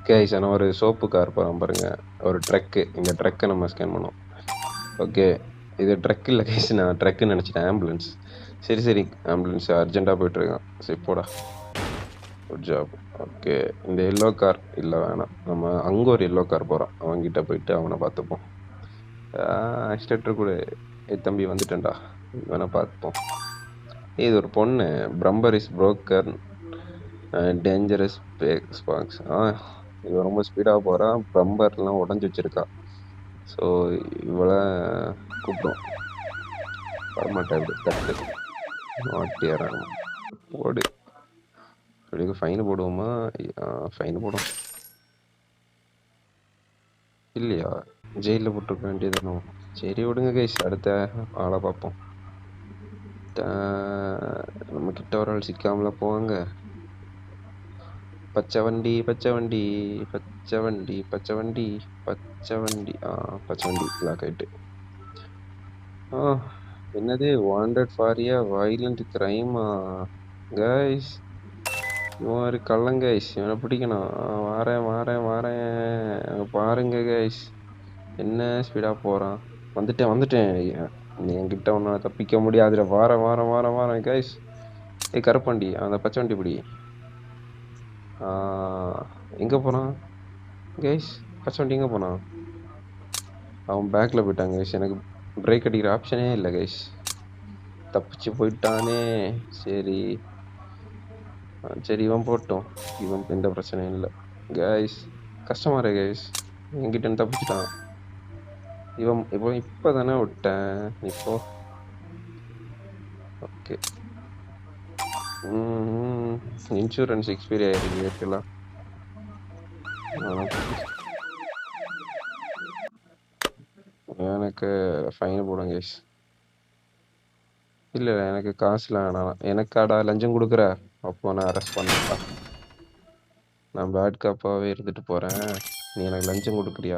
Guys நான் ஒரு soap car போகிறோம் பாருங்க. ஒரு ட்ரக்கு. இந்த ட்ரக்கை நம்ம ஸ்கேன் பண்ணோம். ஓகே. இது ட்ரக் இல்லை கைஸ், நான் ட்ரக்குன்னு நினச்சிட்டேன். ஆம்புலன்ஸ். சரி சரி, ஆம்புலன்ஸ் அர்ஜென்ட்டாக போயிட்டுருக்கான். சரி போடா. Good job. ஓகே. இந்த எல்லோ கார் இல்லை, வேணாம். நம்ம அங்கே ஒரு எல்லோ கார் போகிறோம். அவன்கிட்ட போயிட்டு அவனை பார்த்துப்போம். ஆக்சிலேட்டர் கூட தம்பி வந்துட்டேன்டா, வேணா பார்த்துப்போம். இது ஒரு பொண்ணு. பிரம்பர் இஸ் புரோக்கர் டேஞ்சரஸ் ஸ்பார்க்ஸ். இவன் ரொம்ப ஸ்பீடாக போகிறான். பிரம்பர்லாம் உடஞ்சி வச்சிருக்கா. ஸோ இவளை கூப்பிடும். வரமாட்டேன். இப்படி தட்டு மாட்டியாரான். ஓடு. இப்படிக்கு ஃபைன் போடுவோமா? ஃபைன் போடும் இல்லையா? ஜெயிலில் போட்டுருக்க வேண்டியதானோ. சரி விடுங்க கைஸ், அடுத்த ஆளை பார்ப்போம். நம்ம கிட்ட ஒரு ஆள் சிக்காமல போவாங்க. பச்சை வண்டி பச்சை வண்டி பச்சை வண்டி பச்சை வண்டி பச்சை வண்டி பச்சை வண்டி லாக் ஆயிட்டு. என்னது வாண்டட் ஃபார் எ வயலண்ட் கிரைமா கைஸ்? இவன் ஒரு கள்ளன் கைஸ், இவனை பிடிக்கணும். வாரேன் வாரேன் வாரேன். அங்கே பாருங்க கைஸ், என்ன ஸ்பீடாக போகிறான். வந்துட்டேன் வந்துட்டேன். நீ என்கிட்ட ஒன்று தப்பிக்க முடியாதுல. வாரேன் வாரேன் வாரேன் வாரேன் கைஸ். கருப்பாண்டி அந்த பச்சை வண்டி பிடி. எங்கே போனான் கைஸ்? பச்சை வண்டி எங்கே போனான்? அவன் பேக்கில் போயிட்டான் கைஸ். எனக்கு பிரேக் அடிக்கிற ஆப்ஷனே இல்லை கைஸ். தப்பிச்சு போயிட்டானே. சரி சரி, இவன் போட்டோம். இவன் எந்த பிரச்சனையும் இல்லை கைஸ். கஷ்டமா இருக்கு கைஸ். என்கிட்ட தப்பிச்சிட்டான் இவன். இப்போ தானே விட்டேன். இப்போ ஓகே. இன்சூரன்ஸ் எக்ஸ்பைரி ஆகிருக்கு இருக்கலாம். எனக்கு ஃபைன் போடுங்க கைஸ். இல்லை எனக்கு காசுலாம் வேணாம். எனக்காடா லஞ்சம் கொடுக்குற? அப்போ நான் அரெஸ்ட் பண்ணேன்ப்பா. நான் பேட் காப்பாகவே இருந்துட்டு போகிறேன். நீ எனக்கு லஞ்சம் கொடுக்குறியா?